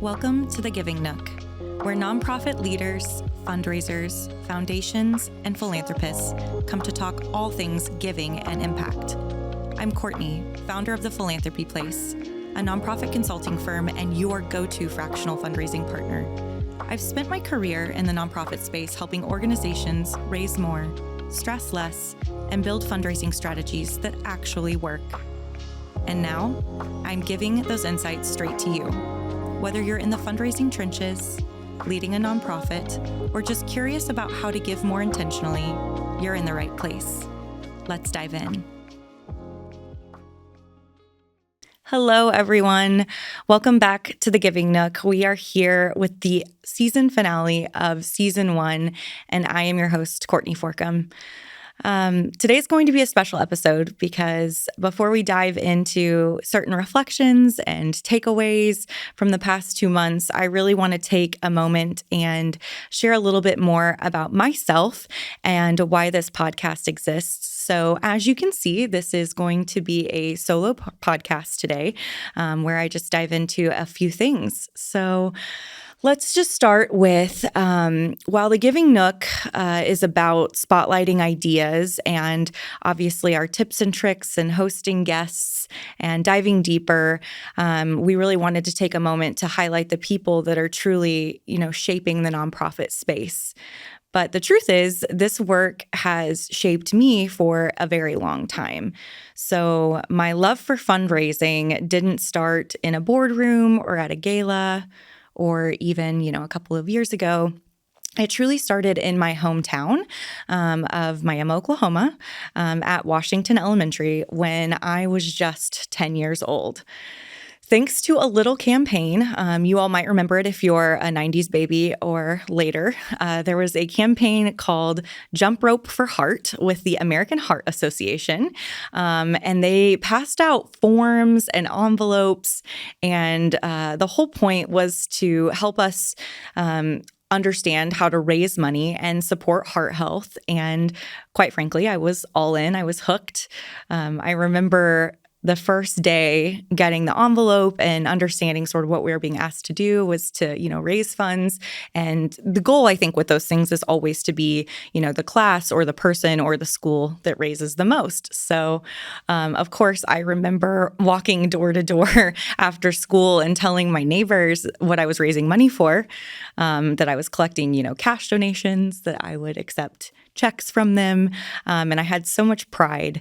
Welcome to the Giving Nook, where nonprofit leaders, fundraisers, foundations, and philanthropists come to talk all things giving and impact. I'm Courtney, founder of the Philanthropy Place, a nonprofit consulting firm and your go-to fractional fundraising partner. I've spent my career in the nonprofit space helping organizations raise more, stress less, and build fundraising strategies that actually work. And now, I'm giving those insights straight to you. Whether you're in the fundraising trenches, leading a nonprofit, or just curious about how to give more intentionally, you're in the right place. Let's dive in. Hello, everyone. Welcome back to the Giving Nook. We are here with the season finale of season 1, and I am your host, Courtney Forkum. Today is going to be a special episode because before we dive into certain reflections and takeaways from the past 2 months, I really want to take a moment and share a little bit more about myself and why this podcast exists. So as you can see, this is going to be a solo podcast today where I just dive into a few things. So let's just start with, while the Giving Nook is about spotlighting ideas and obviously our tips and tricks and hosting guests and diving deeper, we really wanted to take a moment to highlight the people that are truly, shaping the nonprofit space. But the truth is, this work has shaped me for a very long time. So my love for fundraising didn't start in a boardroom or at a gala, or even, a couple of years ago. It truly started in my hometown of Miami, Oklahoma, at Washington Elementary when I was just 10 years old. Thanks to a little campaign, you all might remember it if you're a 90s baby or later, there was a campaign called Jump Rope for Heart with the American Heart Association, and they passed out forms and envelopes, and the whole point was to help us understand how to raise money and support heart health, and quite frankly, I was all in. I was hooked. I remember the first day getting the envelope and understanding sort of what we were being asked to do was to, raise funds. And the goal, I think, with those things is always to be, the class or the person or the school that raises the most. So, of course, I remember walking door to door after school and telling my neighbors what I was raising money for, that I was collecting, cash donations, that I would accept checks from them. And I had so much pride.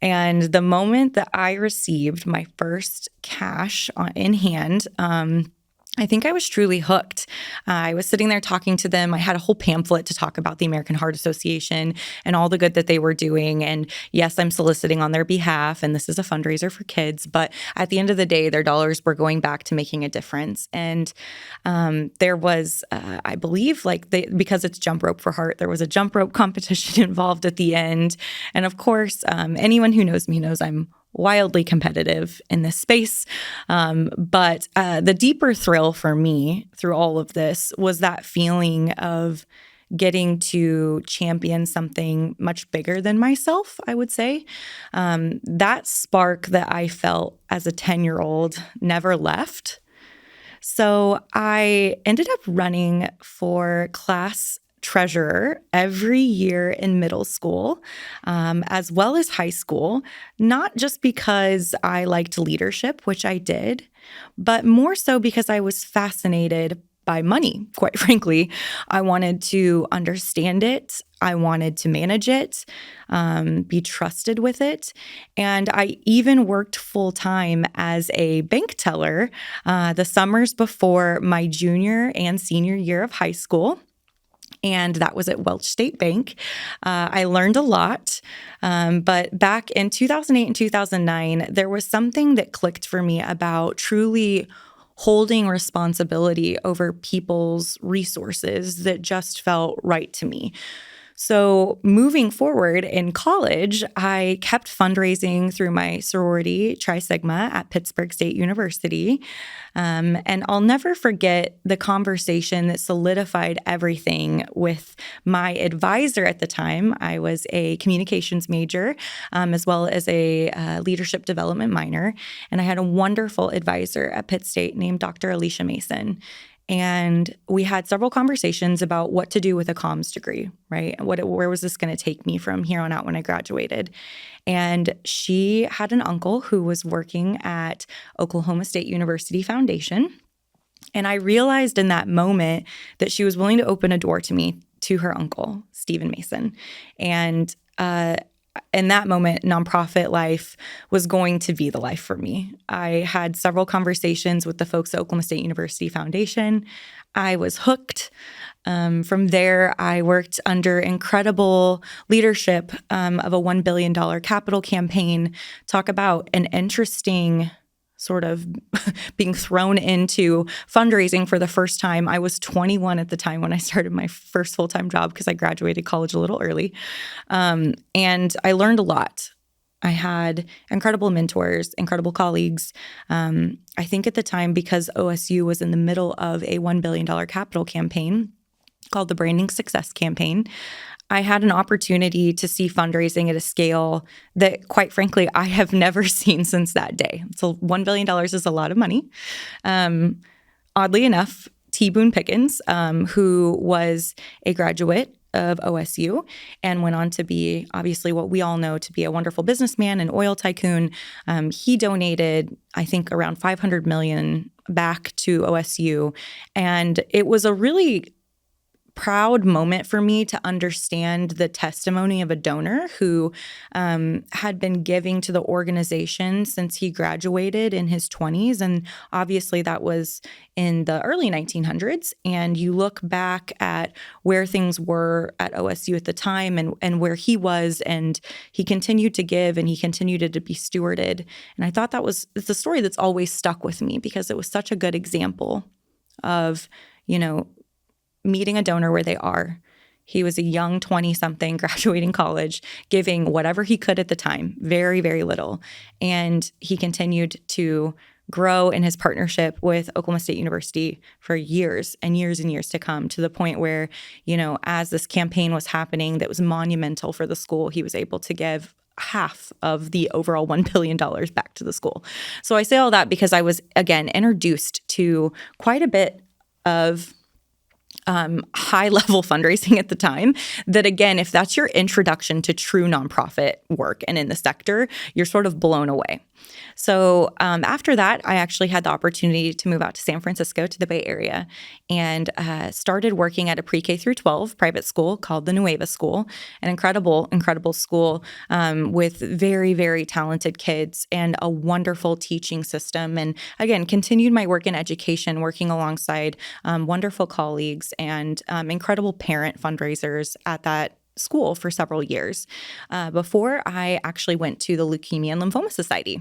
And the moment that I received my first cash in hand, I think I was truly hooked. I was sitting there talking to them. I had a whole pamphlet to talk about the American Heart Association and all the good that they were doing. And yes, I'm soliciting on their behalf, and this is a fundraiser for kids. But at the end of the day, their dollars were going back to making a difference. And there was, I believe, because it's Jump Rope for Heart, there was a jump rope competition involved at the end. And of course, anyone who knows me knows I'm wildly competitive in this space. But the deeper thrill for me through all of this was that feeling of getting to champion something much bigger than myself, I would say. That spark that I felt as a 10-year-old never left. So I ended up running for class treasurer every year in middle school, as well as high school, not just because I liked leadership, which I did, but more so because I was fascinated by money, quite frankly. I wanted to understand it. I wanted to manage it, be trusted with it. And I even worked full-time as a bank teller the summers before my junior and senior year of high school. And that was at Welch State Bank. I learned a lot, but back in 2008 and 2009, there was something that clicked for me about truly holding responsibility over people's resources that just felt right to me. So moving forward in college, I kept fundraising through my sorority, Tri Sigma, at Pittsburgh State University. And I'll never forget the conversation that solidified everything with my advisor at the time. I was a communications major, as well as a leadership development minor. And I had a wonderful advisor at Pitt State named Dr. Alicia Mason. And we had several conversations about what to do with a comms degree, right? Where was this going to take me from here on out when I graduated? And she had an uncle who was working at Oklahoma State University Foundation. And I realized in that moment that she was willing to open a door to me, to her uncle, Stephen Mason. And in that moment, nonprofit life was going to be the life for me. I had several conversations with the folks at Oklahoma State University Foundation. I was hooked. From there, I worked under incredible leadership of a $1 billion capital campaign. Talk about an interesting sort of being thrown into fundraising for the first time. I was 21 at the time when I started my first full-time job because I graduated college a little early. And I learned a lot. I had incredible mentors, incredible colleagues. I think at the time, because OSU was in the middle of a $1 billion capital campaign called the Branding Success Campaign, I had an opportunity to see fundraising at a scale that, quite frankly, I have never seen since that day. So $1 billion is a lot of money. Oddly enough, T. Boone Pickens, who was a graduate of OSU and went on to be, obviously, what we all know to be a wonderful businessman and oil tycoon, he donated, I think, around $500 million back to OSU. And it was a really proud moment for me to understand the testimony of a donor who had been giving to the organization since he graduated in his 20s. And obviously that was in the early 1900s. And you look back at where things were at OSU at the time and where he was, and he continued to give and he continued to be stewarded. And I thought it's a story that's always stuck with me because it was such a good example of, meeting a donor where they are. He was a young 20-something graduating college, giving whatever he could at the time, very, very little. And he continued to grow in his partnership with Oklahoma State University for years and years and years to come, to the point where, as this campaign was happening that was monumental for the school, he was able to give half of the overall $1 billion back to the school. So I say all that because I was, again, introduced to quite a bit of high-level fundraising at the time that, again, if that's your introduction to true nonprofit work and in the sector, you're sort of blown away. So after that, I actually had the opportunity to move out to San Francisco, to the Bay Area, and started working at a pre-K through 12 private school called the Nueva School, an incredible, incredible school with very, very talented kids and a wonderful teaching system. And again, continued my work in education, working alongside wonderful colleagues and incredible parent fundraisers at that school for several years before I actually went to the Leukemia and Lymphoma Society,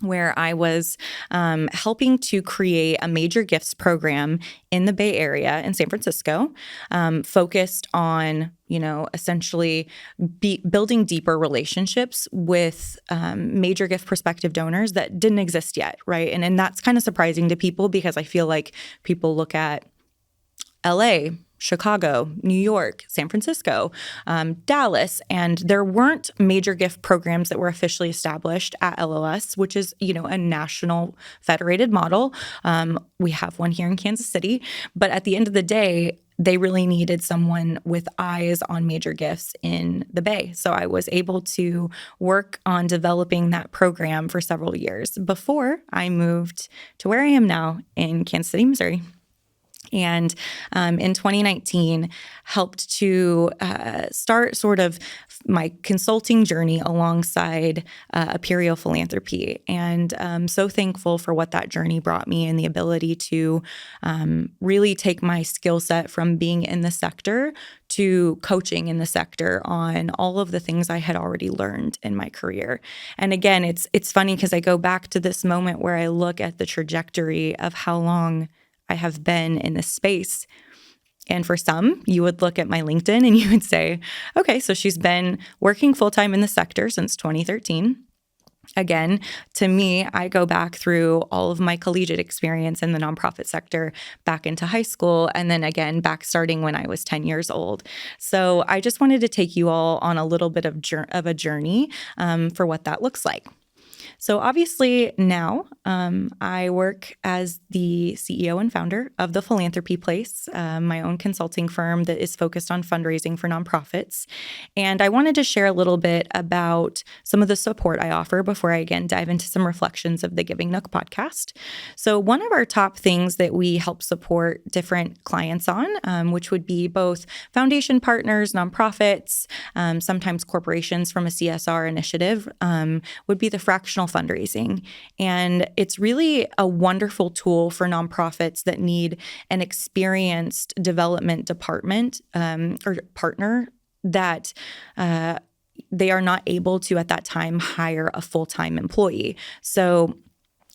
where I was helping to create a major gifts program in the Bay Area in San Francisco, focused on, essentially building deeper relationships with major gift prospective donors that didn't exist yet, right? And that's kind of surprising to people because I feel like people look at LA, Chicago, New York, San Francisco, Dallas, and there weren't major gift programs that were officially established at LOS, which is, a national federated model. We have one here in Kansas City, but at the end of the day, they really needed someone with eyes on major gifts in the Bay. So I was able to work on developing that program for several years before I moved to where I am now in Kansas City, Missouri. And in 2019, helped to start sort of my consulting journey alongside Aperio Philanthropy. And I'm so thankful for what that journey brought me and the ability to really take my skill set from being in the sector to coaching in the sector on all of the things I had already learned in my career. And again, it's funny because I go back to this moment where I look at the trajectory of how long I have been in this space. And for some, you would look at my LinkedIn and you would say, okay, so she's been working full-time in the sector since 2013. Again, to me, I go back through all of my collegiate experience in the nonprofit sector back into high school, and then again, back starting when I was 10 years old. So I just wanted to take you all on a little bit of a journey for what that looks like. So obviously now I work as the CEO and founder of the Philanthropy Place, my own consulting firm that is focused on fundraising for nonprofits. And I wanted to share a little bit about some of the support I offer before I again dive into some reflections of the Giving Nook podcast. So one of our top things that we help support different clients on, which would be both foundation partners, nonprofits, sometimes corporations from a CSR initiative, would be the Fractional fundraising. And it's really a wonderful tool for nonprofits that need an experienced development department or partner that they are not able to at that time hire a full-time employee. So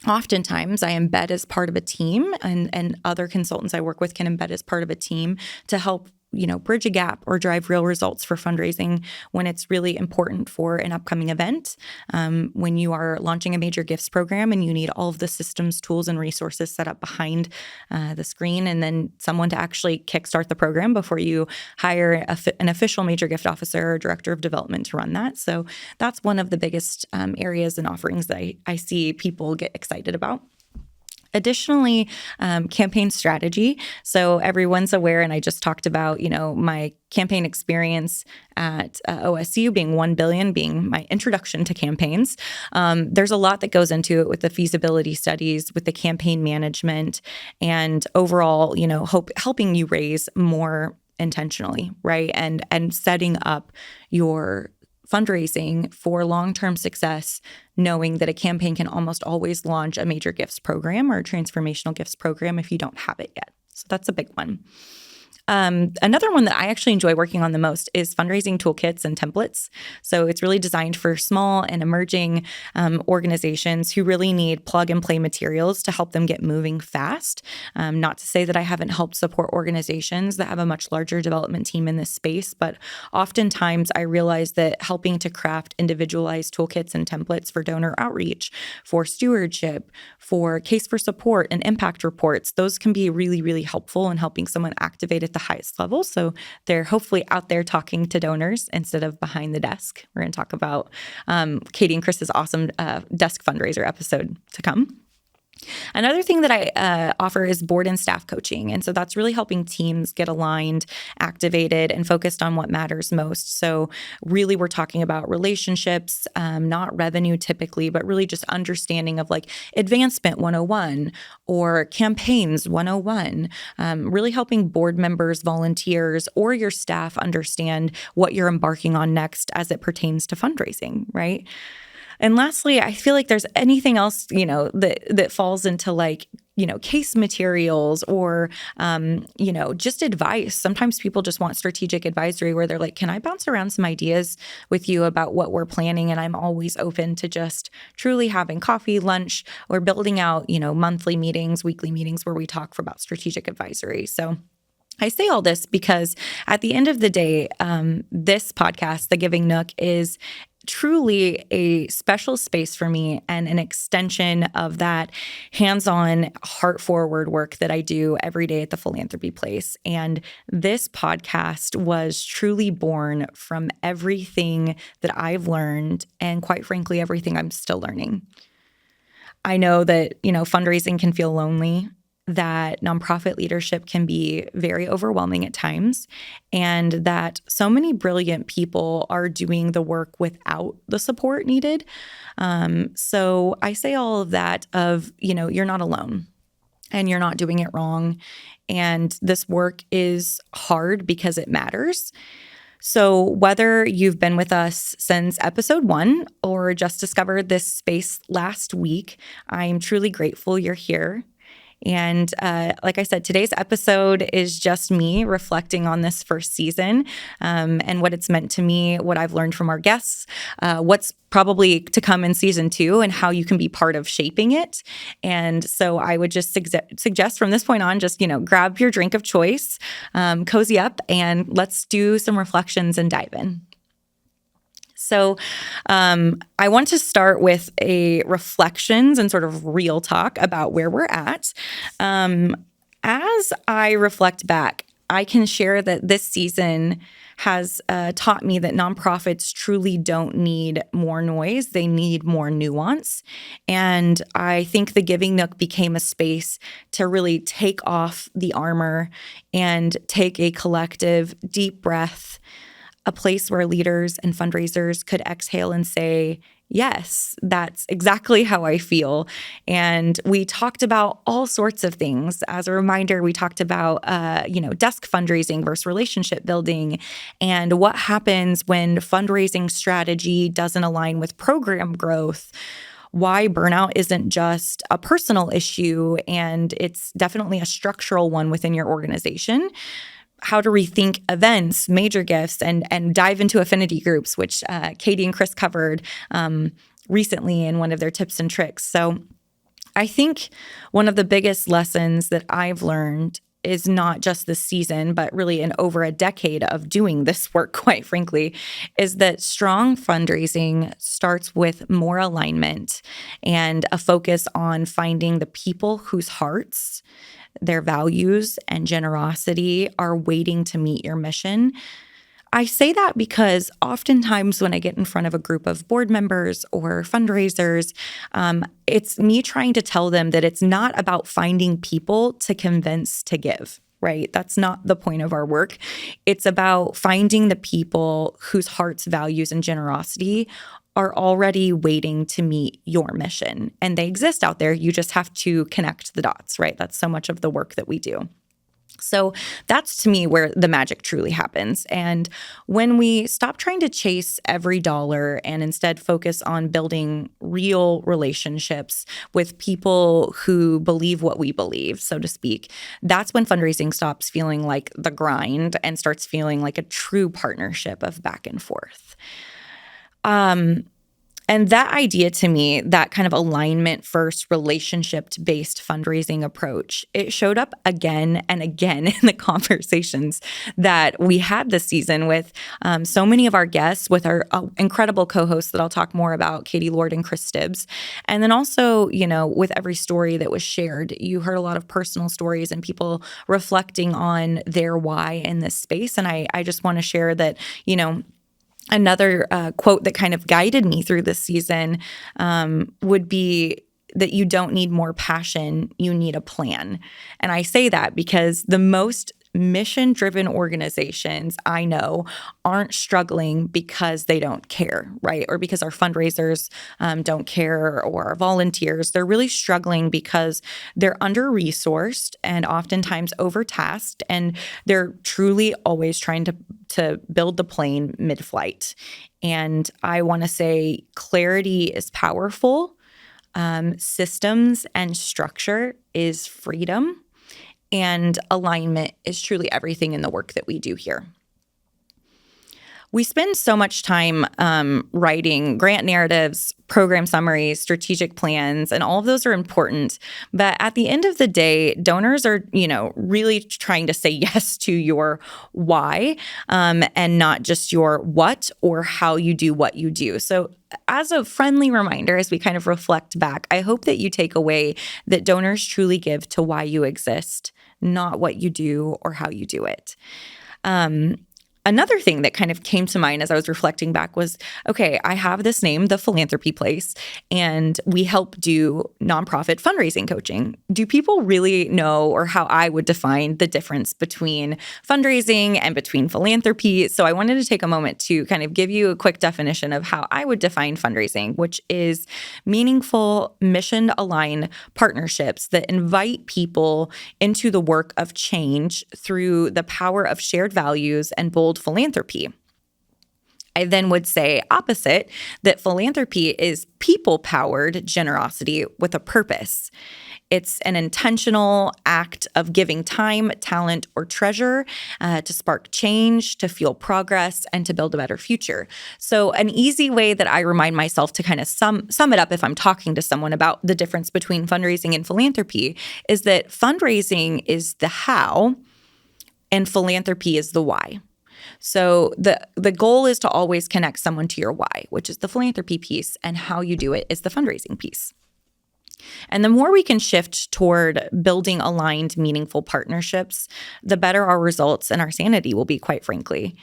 oftentimes I embed as part of a team, and other consultants I work with can embed as part of a team to help bridge a gap or drive real results for fundraising when it's really important for an upcoming event. When you are launching a major gifts program and you need all of the systems, tools, and resources set up behind the screen, and then someone to actually kickstart the program before you hire an official major gift officer or director of development to run that. So that's one of the biggest areas and offerings that I see people get excited about. Additionally, campaign strategy. So everyone's aware, and I just talked about, my campaign experience at OSU being 1 billion, being my introduction to campaigns. There's a lot that goes into it with the feasibility studies, with the campaign management, and overall, helping you raise more intentionally, right? And setting up your fundraising for long-term success, knowing that a campaign can almost always launch a major gifts program or a transformational gifts program if you don't have it yet. So that's a big one. Another one that I actually enjoy working on the most is fundraising toolkits and templates. So it's really designed for small and emerging organizations who really need plug and play materials to help them get moving fast. Not to say that I haven't helped support organizations that have a much larger development team in this space, but oftentimes I realize that helping to craft individualized toolkits and templates for donor outreach, for stewardship, for case for support and impact reports, those can be really, really helpful in helping someone activate at the highest level. So they're hopefully out there talking to donors instead of behind the desk. We're going to talk about Katie and Chris's awesome desk fundraiser episode to come. Another thing that I offer is board and staff coaching. And so that's really helping teams get aligned, activated, and focused on what matters most. So really we're talking about relationships, not revenue typically, but really just understanding of like advancement 101 or campaigns 101, really helping board members, volunteers, or your staff understand what you're embarking on next as it pertains to fundraising, right? And lastly, I feel like there's anything else, that falls into like, case materials or, just advice. Sometimes people just want strategic advisory where they're like, can I bounce around some ideas with you about what we're planning? And I'm always open to just truly having coffee, lunch, or building out, monthly meetings, weekly meetings where we talk about strategic advisory. So I say all this because at the end of the day, this podcast, The Giving Nook, is truly a special space for me and an extension of that hands-on, heart-forward work that I do every day at the Philanthropy Place. And this podcast was truly born from everything that I've learned and, quite frankly, everything I'm still learning. I know that, fundraising can feel lonely, that nonprofit leadership can be very overwhelming at times, and that so many brilliant people are doing the work without the support needed. So I say all of that of, you're not alone and you're not doing it wrong. And this work is hard because it matters. So whether you've been with us since episode 1 or just discovered this space last week, I'm truly grateful you're here. And like I said, today's episode is just me reflecting on this first season and what it's meant to me, what I've learned from our guests, what's probably to come in season 2, and how you can be part of shaping it. And so I would just suggest from this point on, just, grab your drink of choice, cozy up, and let's do some reflections and dive in. So I want to start with a reflections and sort of real talk about where we're at. As I reflect back, I can share that this season has taught me that nonprofits truly don't need more noise. They need more nuance. And I think the Giving Nook became a space to really take off the armor and take a collective deep breath, a place where leaders and fundraisers could exhale and say, yes, that's exactly how I feel. And we talked about all sorts of things. As a reminder, we talked about, desk fundraising versus relationship building, and what happens when fundraising strategy doesn't align with program growth, why burnout isn't just a personal issue, and it's definitely a structural one within your organization, how to rethink events, major gifts, and dive into affinity groups, which Katie and Chris covered recently in one of their tips and tricks. So I think one of the biggest lessons that I've learned is not just this season, but really in over a decade of doing this work, quite frankly, is that strong fundraising starts with more alignment and a focus on finding the people whose hearts, their values, and generosity are waiting to meet your mission. I say that because oftentimes when I get in front of a group of board members or fundraisers, it's me trying to tell them that it's not about finding people to convince to give, right? That's not the point of our work. It's about finding the people whose hearts, values, and generosity are already waiting to meet your mission. And they exist out there. You just have to connect the dots, right? That's so much of the work that we do. So that's, to me, where the magic truly happens. And when we stop trying to chase every dollar and instead focus on building real relationships with people who believe what we believe, so to speak, that's when fundraising stops feeling like the grind and starts feeling like a true partnership of back and forth. And that idea, to me, that kind of alignment first, relationship-based fundraising approach, it showed up again and again in the conversations that we had this season with so many of our guests, with our incredible co-hosts that I'll talk more about, Katie Lord and Chris Stibbs. And then also, with every story that was shared, you heard a lot of personal stories and people reflecting on their why in this space. And I just want to share that, another quote that kind of guided me through this season would be that you don't need more passion, you need a plan. And I say that because the most mission-driven organizations I know aren't struggling because they don't care, right? Or because our fundraisers don't care, or our volunteers. They're really struggling because they're under-resourced and oftentimes overtasked, and they're truly always trying to build the plane mid-flight. And I want to say clarity is powerful. Systems and structure is freedom. And alignment is truly everything in the work that we do here. We spend so much time writing grant narratives, program summaries, strategic plans, and all of those are important. But at the end of the day, donors are, really trying to say yes to your why and not just your what or how you do what you do. So as a friendly reminder, as we kind of reflect back, I hope that you take away that donors truly give to why you exist, not what you do or how you do it. Another thing that kind of came to mind as I was reflecting back was, okay, I have this name, the Philanthropy Place, and we help do nonprofit fundraising coaching. Do people really know, or how I would define the difference between fundraising and between philanthropy? So I wanted to take a moment to kind of give you a quick definition of how I would define fundraising, which is meaningful, mission-aligned partnerships that invite people into the work of change through the power of shared values and bold philanthropy. I then would say opposite, that philanthropy is people-powered generosity with a purpose. It's an intentional act of giving time, talent, or treasure to spark change, to fuel progress, and to build a better future. So an easy way that I remind myself to kind of sum it up if I'm talking to someone about the difference between fundraising and philanthropy is that fundraising is the how and philanthropy is the why. So the goal is to always connect someone to your why, which is the philanthropy piece, and how you do it is the fundraising piece. And the more we can shift toward building aligned, meaningful partnerships, the better our results and our sanity will be, quite frankly.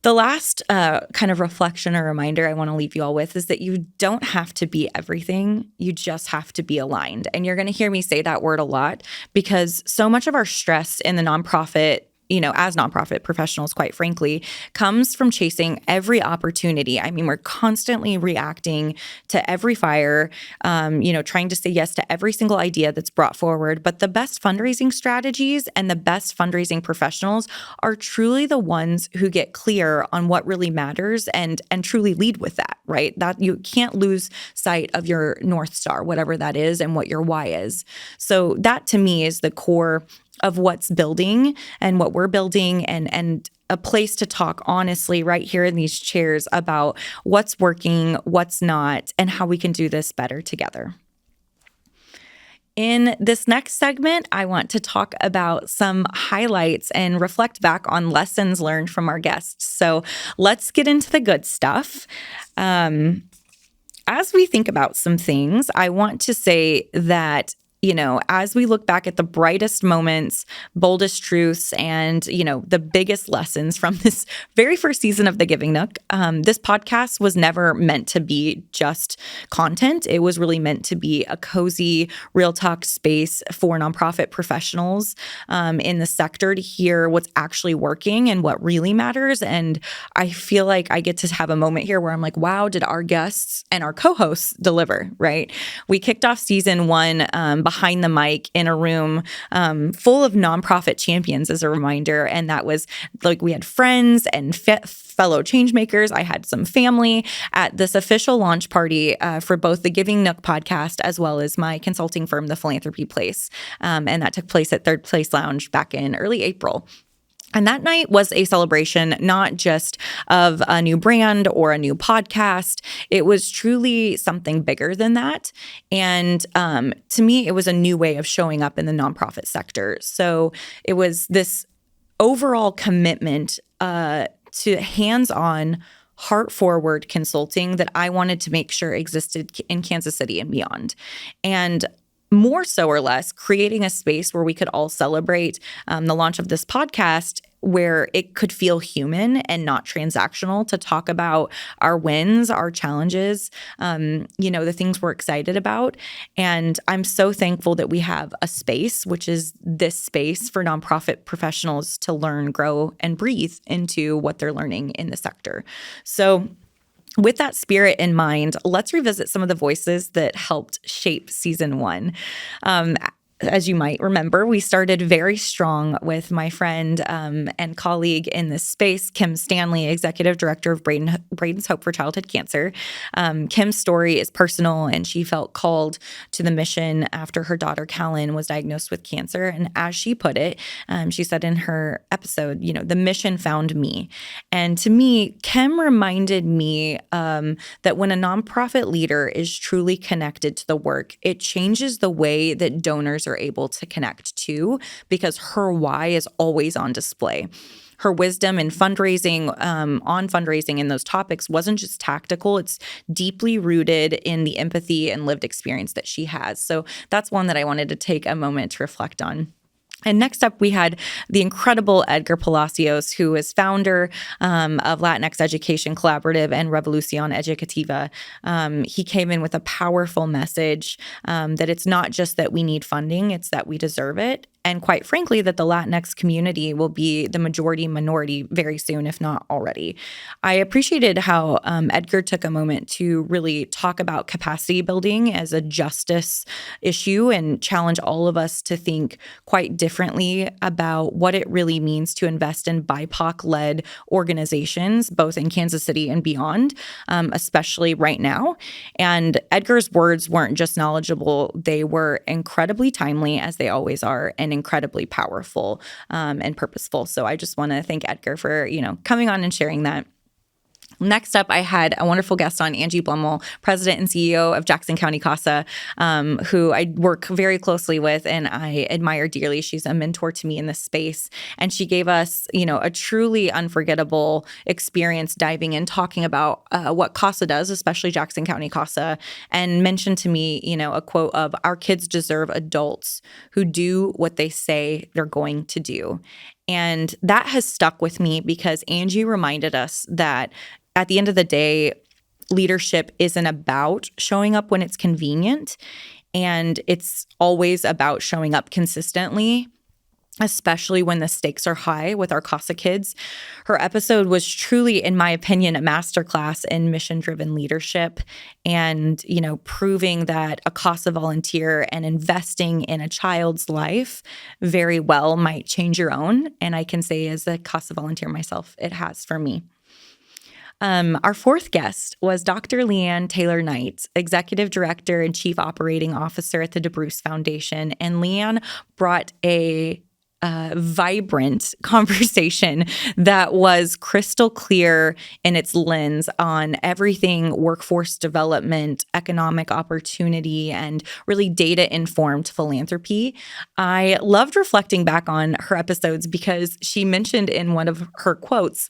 The last kind of reflection or reminder I want to leave you all with is that you don't have to be everything. You just have to be aligned. And you're going to hear me say that word a lot because so much of our stress in the nonprofit, as nonprofit professionals, quite frankly, comes from chasing every opportunity. I mean, we're constantly reacting to every fire, trying to say yes to every single idea that's brought forward. But the best fundraising strategies and the best fundraising professionals are truly the ones who get clear on what really matters and truly lead with that, right? That you can't lose sight of your North Star, whatever that is, and what your why is. So that to me is the core of what's building and what we're building and a place to talk honestly right here in these chairs about what's working, what's not, and how we can do this better together. In this next segment, I want to talk about some highlights and reflect back on lessons learned from our guests. So let's get into the good stuff. As we think about some things, I want to say that as we look back at the brightest moments, boldest truths, and, the biggest lessons from this very first season of the Giving Nook, this podcast was never meant to be just content. It was really meant to be a cozy, real talk space for nonprofit professionals in the sector to hear what's actually working and what really matters. And I feel like I get to have a moment here where I'm like, wow, did our guests and our co-hosts deliver, right? We kicked off season one behind the mic in a room full of nonprofit champions, as a reminder. And that was like we had friends and fellow changemakers. I had some family at this official launch party for both the Giving Nook podcast as well as my consulting firm, the Philanthropy Place. And that took place at Third Place Lounge back in early April. And that night was a celebration, not just of a new brand or a new podcast. It was truly something bigger than that. And to me, it was a new way of showing up in the nonprofit sector. So it was this overall commitment to hands-on, heart-forward consulting that I wanted to make sure existed in Kansas City and beyond. And more so or less, creating a space where we could all celebrate the launch of this podcast where it could feel human and not transactional, to talk about our wins, our challenges, the things we're excited about. And I'm so thankful that we have a space, which is this space for nonprofit professionals to learn, grow, and breathe into what they're learning in the sector. So with that spirit in mind, let's revisit some of the voices that helped shape season one. As you might remember, we started very strong with my friend and colleague in this space, Kim Stanley, Executive Director of Braden's Hope for Childhood Cancer. Kim's story is personal, and she felt called to the mission after her daughter, Callan, was diagnosed with cancer. And as she put it, she said in her episode, the mission found me. And to me, Kim reminded me that when a nonprofit leader is truly connected to the work, it changes the way that donors are able to connect to, because her why is always on display. Her wisdom in fundraising, on fundraising and those topics wasn't just tactical. It's deeply rooted in the empathy and lived experience that she has. So that's one that I wanted to take a moment to reflect on. And next up, we had the incredible Edgar Palasios, who is founder of Latinx Education Collaborative and Revolucion Educativa. He came in with a powerful message that it's not just that we need funding, it's that we deserve it. And quite frankly, that the Latinx community will be the majority minority very soon, if not already. I appreciated how Edgar took a moment to really talk about capacity building as a justice issue and challenge all of us to think quite differently about what it really means to invest in BIPOC-led organizations, both in Kansas City and beyond, especially right now. And Edgar's words weren't just knowledgeable, they were incredibly timely, as they always are, and incredibly powerful and purposeful. So I just want to thank Edgar for, coming on and sharing that. Next up, I had a wonderful guest on, Angie Blummel, president and CEO of Jackson County CASA, who I work very closely with and I admire dearly. She's a mentor to me in this space. And she gave us, a truly unforgettable experience diving in, talking about what CASA does, especially Jackson County CASA, and mentioned to me, a quote of, "Our kids deserve adults who do what they say they're going to do." And that has stuck with me because Angie reminded us that at the end of the day, leadership isn't about showing up when it's convenient, and it's always about showing up consistently, especially when the stakes are high with our CASA kids. Her episode was truly, in my opinion, a masterclass in mission-driven leadership and, proving that a CASA volunteer and investing in a child's life very well might change your own. And I can say as a CASA volunteer myself, it has for me. Our fourth guest was Dr. Leanne Taylor-Knight, Executive Director and Chief Operating Officer at the DeBruce Foundation. And Leanne brought a vibrant conversation that was crystal clear in its lens on everything workforce development, economic opportunity, and really data-informed philanthropy. I loved reflecting back on her episodes because she mentioned in one of her quotes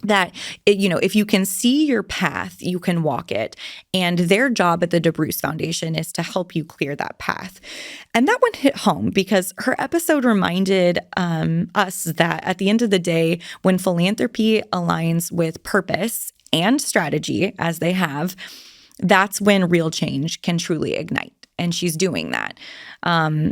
that, if you can see your path, you can walk it. And their job at the DeBruce Foundation is to help you clear that path. And that one hit home because her episode reminded us that at the end of the day, when philanthropy aligns with purpose and strategy, as they have, that's when real change can truly ignite. And she's doing that.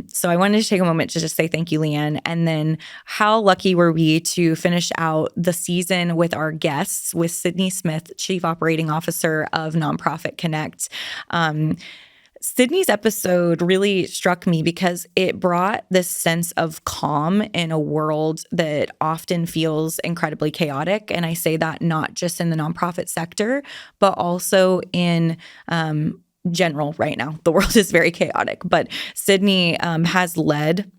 So I wanted to take a moment to just say thank you, Leanne. And then how lucky were we to finish out the season with our guests, with Sydney Smith, Chief Operating Officer of Nonprofit Connect. Sydney's episode really struck me because it brought this sense of calm in a world that often feels incredibly chaotic. And I say that not just in the nonprofit sector, but also in general right now. The world is very chaotic, but Sydney has led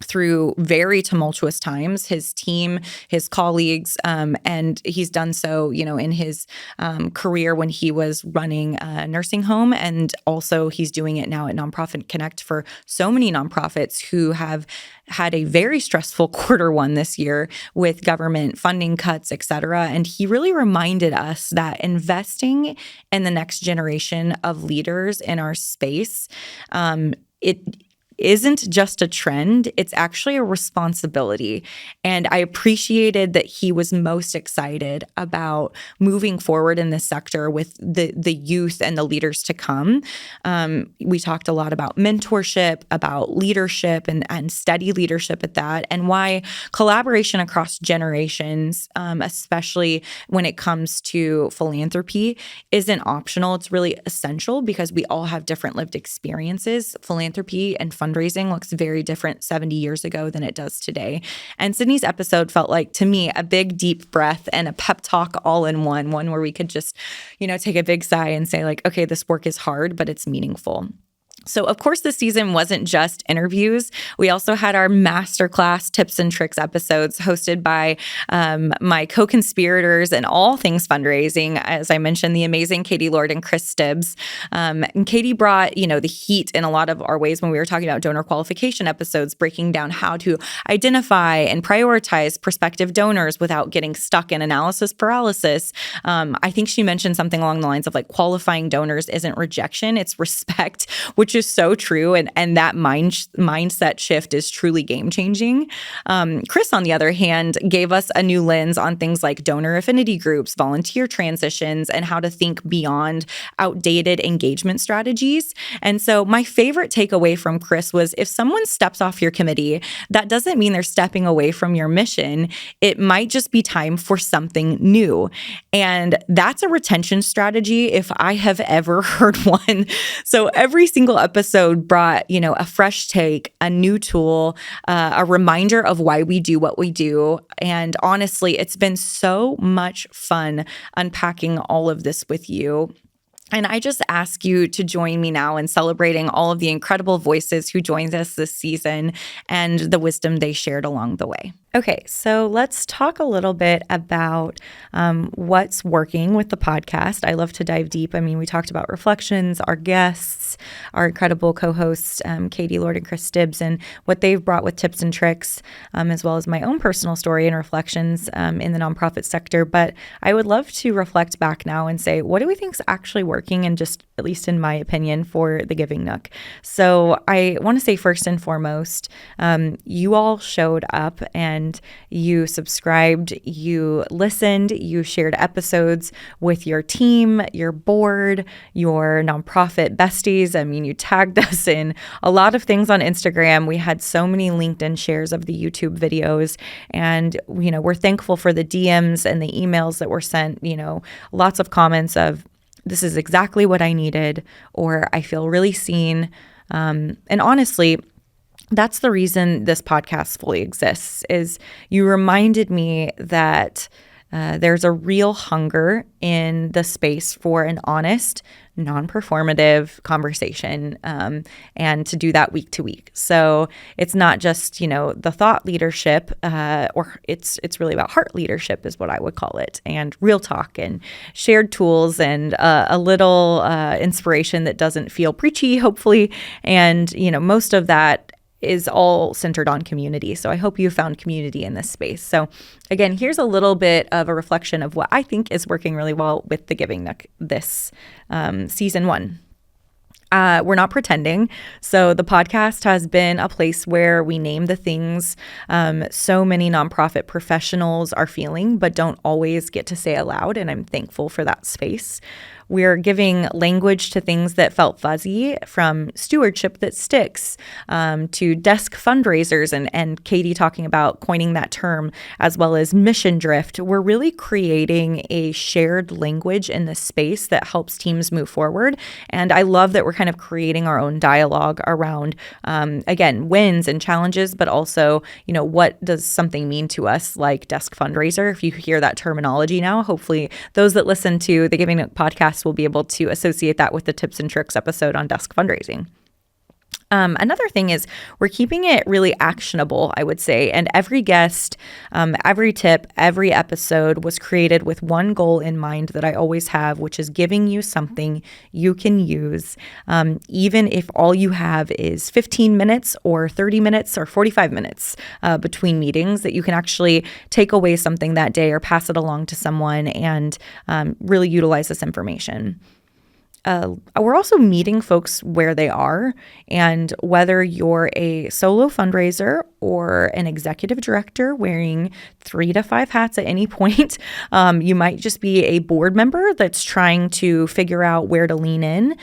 through very tumultuous times, his team, his colleagues, and he's done so, in his career when he was running a nursing home. And also he's doing it now at Nonprofit Connect for so many nonprofits who have had a very stressful quarter one this year with government funding cuts, et cetera. And he really reminded us that investing in the next generation of leaders in our space, it isn't just a trend, it's actually a responsibility. And I appreciated that he was most excited about moving forward in this sector with the youth and the leaders to come. We talked a lot about mentorship, about leadership and steady leadership at that, and why collaboration across generations, especially when it comes to philanthropy, isn't optional. It's really essential because we all have different lived experiences. Philanthropy and fundraising looks very different 70 years ago than it does today. And Sydney's episode felt like, to me, a big deep breath and a pep talk all in one where we could just, take a big sigh and say like, okay, this work is hard, but it's meaningful. So, of course, this season wasn't just interviews. We also had our Masterclass tips and tricks episodes hosted by my co-conspirators in all things fundraising. As I mentioned, the amazing Katie Lord and Chris Stibbs. And Katie brought, the heat in a lot of our ways when we were talking about donor qualification episodes, breaking down how to identify and prioritize prospective donors without getting stuck in analysis paralysis. I think she mentioned something along the lines of like qualifying donors isn't rejection, it's respect, which which is so true. And that mindset shift is truly game changing. Chris, on the other hand, gave us a new lens on things like donor affinity groups, volunteer transitions, and how to think beyond outdated engagement strategies. And so my favorite takeaway from Chris was, if someone steps off your committee, that doesn't mean they're stepping away from your mission. It might just be time for something new. And that's a retention strategy if I have ever heard one. So every single episode brought, a fresh take, a new tool, a reminder of why we do what we do. And honestly, it's been so much fun unpacking all of this with you. And I just ask you to join me now in celebrating all of the incredible voices who joined us this season and the wisdom they shared along the way. Okay, so let's talk a little bit about what's working with the podcast. I love to dive deep. I mean, we talked about reflections, our guests, our incredible co-hosts, Katie Lord and Chris Stibbs, and what they've brought with tips and tricks, as well as my own personal story and reflections in the nonprofit sector. But I would love to reflect back now and say, what do we think is actually working, and just, at least in my opinion, for the Giving Nook? So I want to say, first and foremost, you all showed up and you subscribed, you listened, you shared episodes with your team, your board, your nonprofit besties. I mean, you tagged us in a lot of things on Instagram. We had so many LinkedIn shares of the YouTube videos, and, we're thankful for the DMs and the emails that were sent, lots of comments of, this is exactly what I needed, or I feel really seen. And honestly, that's the reason this podcast fully exists, is you reminded me that there's a real hunger in the space for an honest, non-performative conversation, and to do that week to week. So it's not just, the thought leadership, or it's really about heart leadership is what I would call it, and real talk and shared tools and a little inspiration that doesn't feel preachy, hopefully. And, most of that is all centered on community. So I hope you found community in this space. So again, here's a little bit of a reflection of what I think is working really well with the Giving Nook this season 1. We're not pretending. So the podcast has been a place where we name the things so many nonprofit professionals are feeling, but don't always get to say aloud. And I'm thankful for that space. We're giving language to things that felt fuzzy, from stewardship that sticks to desk fundraisers, and Katie talking about coining that term, as well as mission drift. We're really creating a shared language in this space that helps teams move forward. And I love that we're kind of creating our own dialogue around, again, wins and challenges, but also, what does something mean to us like desk fundraiser? If you hear that terminology now, hopefully those that listen to the Giving Nook podcast will be able to associate that with the tips and tricks episode on desk fundraising. Another thing is we're keeping it really actionable, I would say. And every guest, every tip, every episode was created with one goal in mind that I always have, which is giving you something you can use, even if all you have is 15 minutes or 30 minutes or 45 minutes between meetings, that you can actually take away something that day or pass it along to someone and really utilize this information. We're also meeting folks where they are, and whether you're a solo fundraiser or an executive director wearing 3 to 5 hats at any point, you might just be a board member that's trying to figure out where to lean in,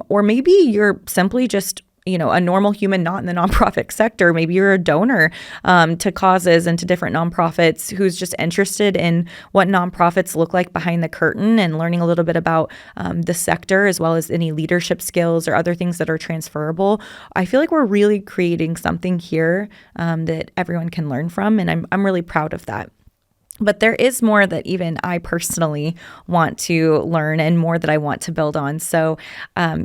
or maybe you're simply just a normal human not in the nonprofit sector. Maybe you're a donor to causes and to different nonprofits who's just interested in what nonprofits look like behind the curtain and learning a little bit about the sector, as well as any leadership skills or other things that are transferable. I feel like we're really creating something here that everyone can learn from, and I'm really proud of that. But there is more that even I personally want to learn and more that I want to build on. So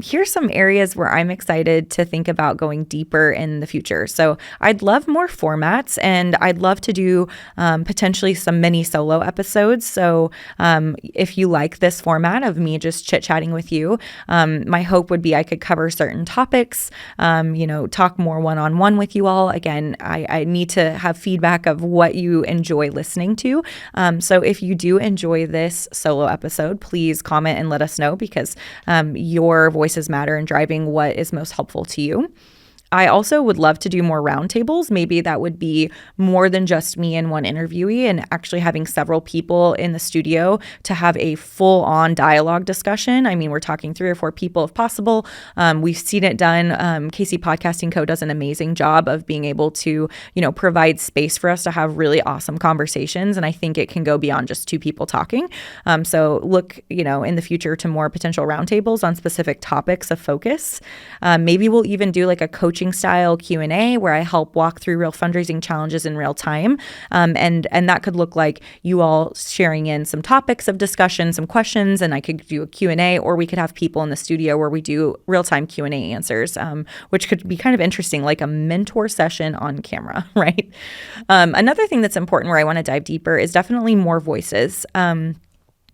here's some areas where I'm excited to think about going deeper in the future. So I'd love more formats, and I'd love to do potentially some mini solo episodes. So if you like this format of me just chit-chatting with you, my hope would be I could cover certain topics, talk more one-on-one with you all. Again, I need to have feedback of what you enjoy listening to. So if you do enjoy this solo episode, please comment and let us know, because your voices matter in driving what is most helpful to you. I also would love to do more roundtables. Maybe that would be more than just me and one interviewee, and actually having several people in the studio to have a full-on dialogue discussion. I mean, we're talking 3 or 4 people if possible. We've seen it done. Casey Podcasting Co. does an amazing job of being able to, provide space for us to have really awesome conversations. And I think it can go beyond just 2 people talking. So look, in the future to more potential roundtables on specific topics of focus. Maybe we'll even do like a coaching style Q&A where I help walk through real fundraising challenges in real time. And that could look like you all sharing in some topics of discussion, some questions, and I could do a Q&A, or we could have people in the studio where we do real-time Q&A answers, which could be kind of interesting, like a mentor session on camera, right? Another thing that's important where I want to dive deeper is definitely more voices.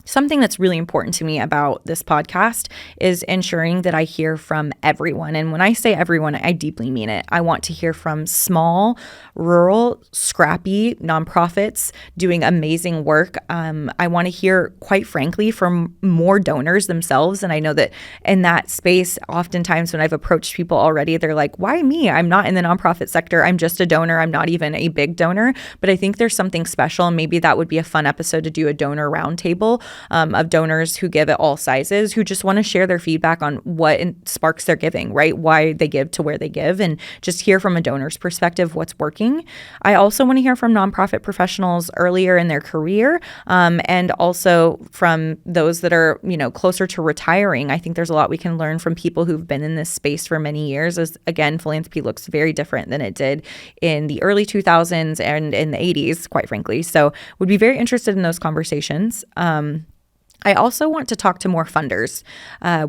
Something that's really important to me about this podcast is ensuring that I hear from everyone. And when I say everyone, I deeply mean it. I want to hear from small, rural, scrappy nonprofits doing amazing work. I want to hear, quite frankly, from more donors themselves. And I know that in that space, oftentimes when I've approached people already, they're like, why me? I'm not in the nonprofit sector. I'm just a donor. I'm not even a big donor. But I think there's something special. And maybe that would be a fun episode to do a donor roundtable of donors who give at all sizes, who just want to share their feedback on what sparks their giving, right? Why they give to where they give, and just hear from a donor's perspective what's working. I also want to hear from nonprofit professionals earlier in their career, and also from those that are, closer to retiring. I think there's a lot we can learn from people who've been in this space for many years, as again, philanthropy looks very different than it did in the early 2000s and in the 80s, quite frankly. So would be very interested in those conversations. I also want to talk to more funders.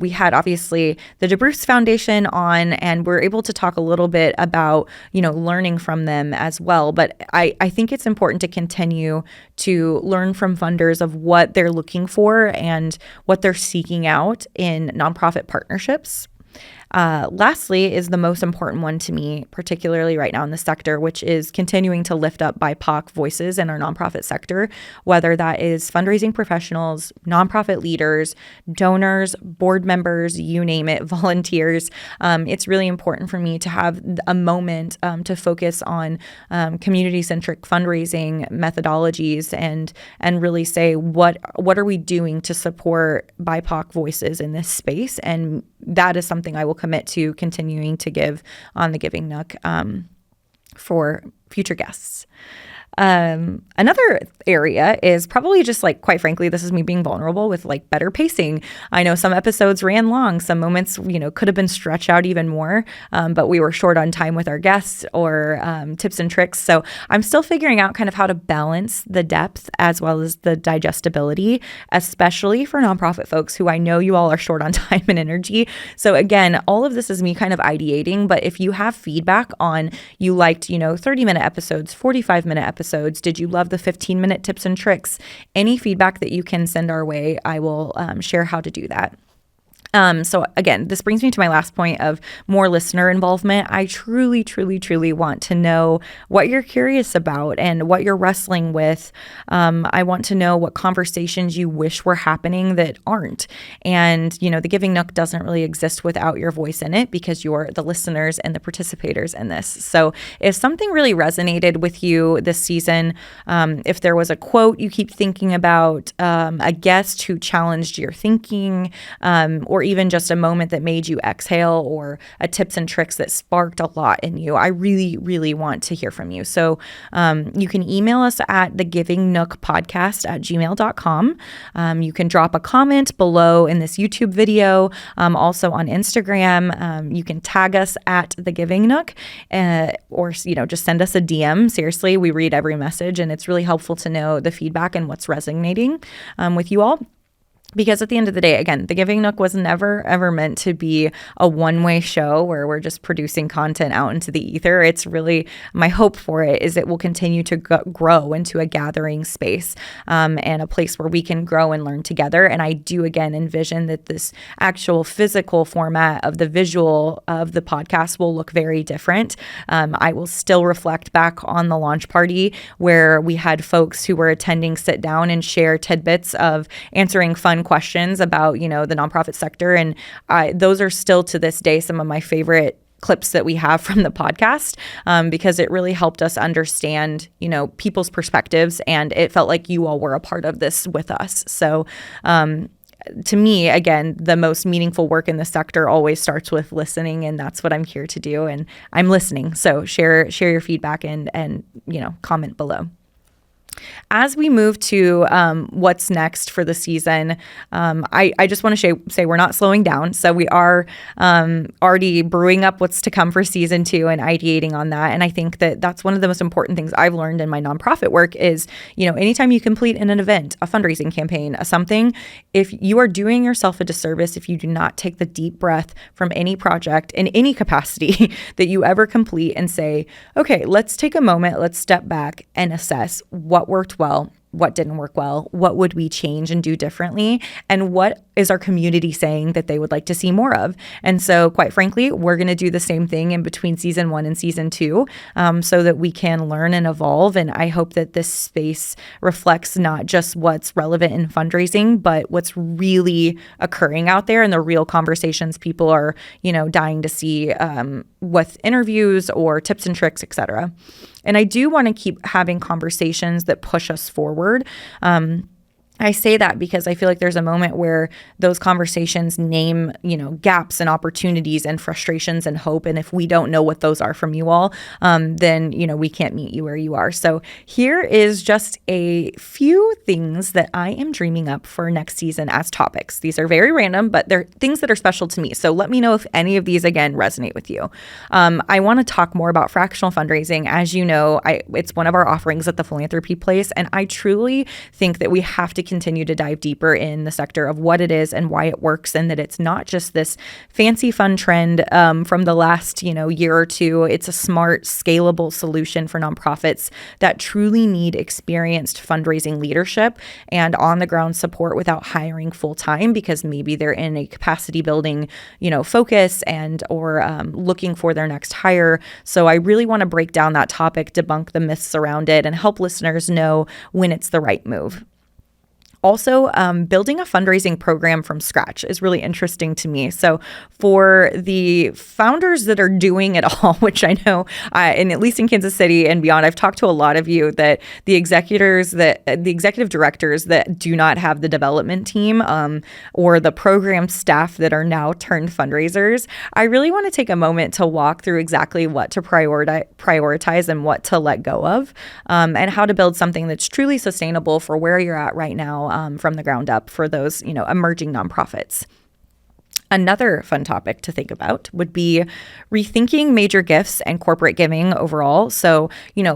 We had obviously the DeBruce Foundation on, and we're able to talk a little bit about, learning from them as well. But I think it's important to continue to learn from funders of what they're looking for and what they're seeking out in nonprofit partnerships. Lastly is the most important one to me, particularly right now in the sector, which is continuing to lift up BIPOC voices in our nonprofit sector, whether that is fundraising professionals, nonprofit leaders, donors, board members, you name it, volunteers. It's really important for me to have a moment to focus on community-centric fundraising methodologies and really say what are we doing to support BIPOC voices in this space. And that is something I will commit to continuing to give on the Giving Nook for future guests. Another area is probably just quite frankly, this is me being vulnerable with better pacing. I know some episodes ran long, some moments, could have been stretched out even more, but we were short on time with our guests or tips and tricks. So I'm still figuring out kind of how to balance the depth as well as the digestibility, especially for nonprofit folks who I know you all are short on time and energy. So again, all of this is me kind of ideating, but if you have feedback on you liked, 30-minute episodes, 45-minute episodes, did you love the 15-minute tips and tricks? Any feedback that you can send our way, I will share how to do that. So again, this brings me to my last point of more listener involvement. I truly, truly, truly want to know what you're curious about and what you're wrestling with. I want to know what conversations you wish were happening that aren't. And, the Giving Nook doesn't really exist without your voice in it, because you're the listeners and the participators in this. So if something really resonated with you this season, if there was a quote you keep thinking about, a guest who challenged your thinking, or even just a moment that made you exhale, or a tips and tricks that sparked a lot in you, I really, really want to hear from you. So you can email us at thegivingnookpodcast@gmail.com. You can drop a comment below in this YouTube video, also on Instagram. You can tag us at The Giving Nook, or just send us a DM. Seriously, we read every message, and it's really helpful to know the feedback and what's resonating with you all. Because at the end of the day, again, the Giving Nook was never, ever meant to be a one-way show where we're just producing content out into the ether. It's really, my hope for it is it will continue to grow into a gathering space and a place where we can grow and learn together. And I do, again, envision that this actual physical format of the visual of the podcast will look very different. I will still reflect back on the launch party where we had folks who were attending sit down and share tidbits of answering fun questions about, the nonprofit sector. And those are still to this day some of my favorite clips that we have from the podcast because it really helped us understand, people's perspectives. And it felt like you all were a part of this with us. So to me, again, the most meaningful work in the sector always starts with listening. And that's what I'm here to do. And I'm listening. So share your feedback and comment below. As we move to what's next for the season, I just want to say we're not slowing down. So we are already brewing up what's to come for season 2 and ideating on that. And I think that that's one of the most important things I've learned in my nonprofit work is, anytime you complete an event, a fundraising campaign, something, if you are doing yourself a disservice, if you do not take the deep breath from any project in any capacity that you ever complete and say, okay, let's take a moment, let's step back and assess what worked well, what didn't work well, what would we change and do differently, and what is our community saying that they would like to see more of. And so, quite frankly, we're going to do the same thing in between season 1 and season 2 so that we can learn and evolve. And I hope that this space reflects not just what's relevant in fundraising, but what's really occurring out there and the real conversations people are, dying to see with interviews or tips and tricks, et cetera. And I do want to keep having conversations that push us forward. I say that because I feel like there's a moment where those conversations name, gaps and opportunities and frustrations and hope. And if we don't know what those are from you all, then, we can't meet you where you are. So here is just a few things that I am dreaming up for next season as topics. These are very random, but they're things that are special to me. So let me know if any of these, again, resonate with you. I want to talk more about fractional fundraising. As you know, it's one of our offerings at the Philanthropy Place. And I truly think that we have to continue to dive deeper in the sector of what it is and why it works, and that it's not just this fancy fun trend from the last year or two. It's a smart, scalable solution for nonprofits that truly need experienced fundraising leadership and on the ground support without hiring full time because maybe they're in a capacity building focus and or looking for their next hire. So I really want to break down that topic, debunk the myths around it, and help listeners know when it's the right move. Also, building a fundraising program from scratch is really interesting to me. So for the founders that are doing it all, which I know, and at least in Kansas City and beyond, I've talked to a lot of you that the executive directors that do not have the development team or the program staff that are now turned fundraisers, I really want to take a moment to walk through exactly what to prioritize and what to let go of, and how to build something that's truly sustainable for where you're at right now. From the ground up for those, emerging nonprofits. Another fun topic to think about would be rethinking major gifts and corporate giving overall. So,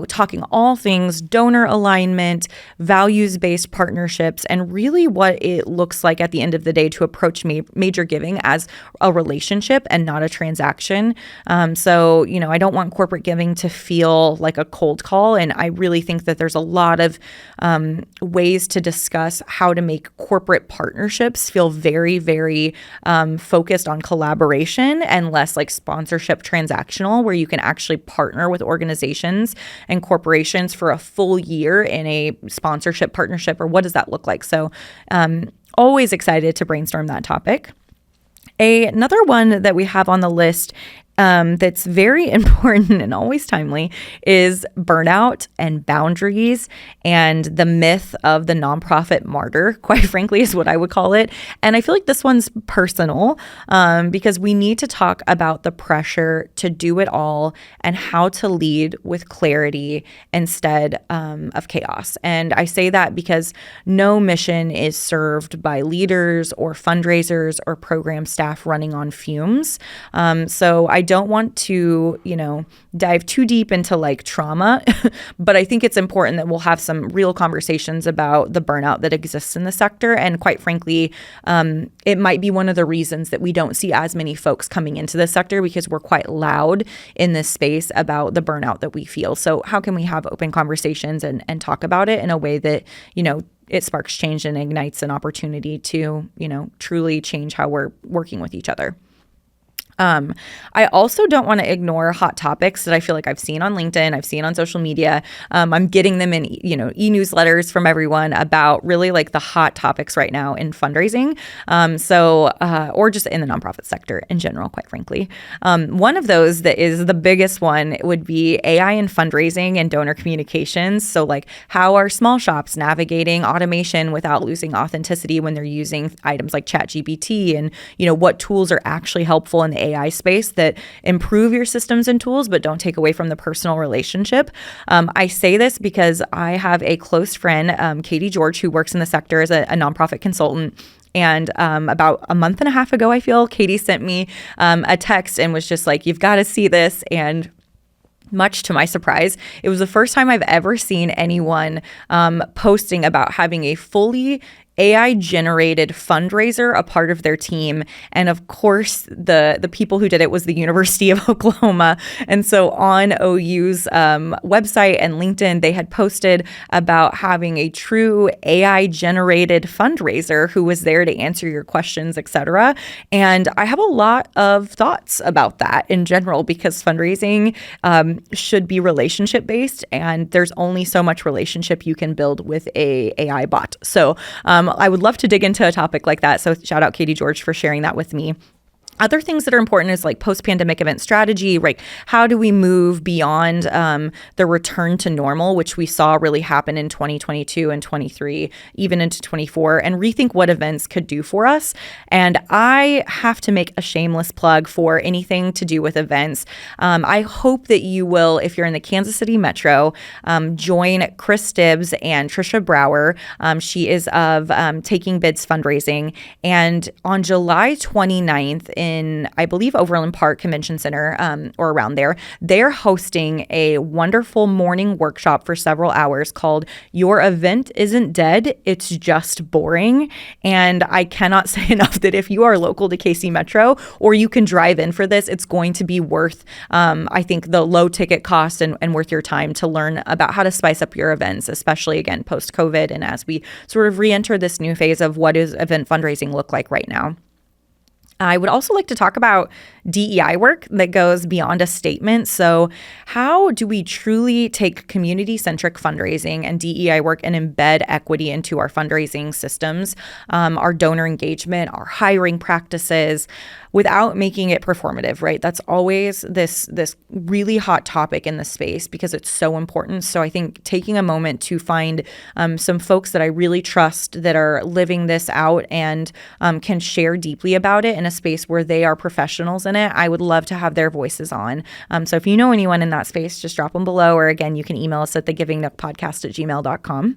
talking all things donor alignment, values-based partnerships, and really what it looks like at the end of the day to approach major giving as a relationship and not a transaction. So, I don't want corporate giving to feel like a cold call. And I really think that there's a lot of ways to discuss how to make corporate partnerships feel very, very focused on collaboration and less like sponsorship transactional, where you can actually partner with organizations and corporations for a full year in a sponsorship partnership, or what does that look like? So always excited to brainstorm that topic. Another one that we have on the list that's very important and always timely is burnout and boundaries and the myth of the nonprofit martyr, quite frankly, is what I would call it. And I feel like this one's personal because we need to talk about the pressure to do it all and how to lead with clarity instead of chaos. And I say that because no mission is served by leaders or fundraisers or program staff running on fumes. So I don't want to, dive too deep into like trauma, but I think it's important that we'll have some real conversations about the burnout that exists in the sector. And quite frankly, it might be one of the reasons that we don't see as many folks coming into the sector, because we're quite loud in this space about the burnout that we feel. So how can we have open conversations and talk about it in a way that, it sparks change and ignites an opportunity to, truly change how we're working with each other. I also don't want to ignore hot topics that I feel like I've seen on LinkedIn, I've seen on social media. I'm getting them in, e-newsletters from everyone about really like the hot topics right now in fundraising. Or just in the nonprofit sector in general, quite frankly. One of those that is the biggest one would be AI and fundraising and donor communications. So like, how are small shops navigating automation without losing authenticity when they're using items like ChatGPT, and, what tools are actually helpful in the AI space that improve your systems and tools, but don't take away from the personal relationship. I say this because I have a close friend, Katie George, who works in the sector as a nonprofit consultant. And about a month and a half ago, I feel, Katie sent me a text and was just like, you've got to see this. And much to my surprise, it was the first time I've ever seen anyone posting about having a fully AI-generated fundraiser a part of their team. And of course, the people who did it was the University of Oklahoma. And so on OU's website and LinkedIn, they had posted about having a true AI-generated fundraiser who was there to answer your questions, etc. And I have a lot of thoughts about that in general, because fundraising should be relationship-based, and there's only so much relationship you can build with a AI bot. So I would love to dig into a topic like that. So shout out Katie George for sharing that with me. Other things that are important is like post-pandemic event strategy, right? How do we move beyond the return to normal, which we saw really happen in 2022 and 23, even into 24, and rethink what events could do for us. And I have to make a shameless plug for anything to do with events. I hope that you will, if you're in the Kansas City Metro, join Chris Stibbs and Trisha Brower. She is of Taking Bids Fundraising. And on July 29th, in, I believe, Overland Park Convention Center, or around there, they're hosting a wonderful morning workshop for several hours called Your Event Isn't Dead, It's Just Boring. And I cannot say enough that if you are local to KC Metro, or you can drive in for this, it's going to be worth, I think, the low ticket cost and worth your time to learn about how to spice up your events, especially, again, post-COVID, and as we sort of re-enter this new phase of what does event fundraising look like right now. I would also like to talk about DEI work that goes beyond a statement. So how do we truly take community-centric fundraising and DEI work and embed equity into our fundraising systems, our donor engagement, our hiring practices, without making it performative, right? That's always this really hot topic in the space because it's so important. So I think taking a moment to find some folks that I really trust that are living this out and can share deeply about it in a space where they are professionals in it, I would love to have their voices on. So if you know anyone in that space, just drop them below, or again, you can email us at thegivingnookpodcast@gmail.com.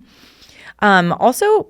Also,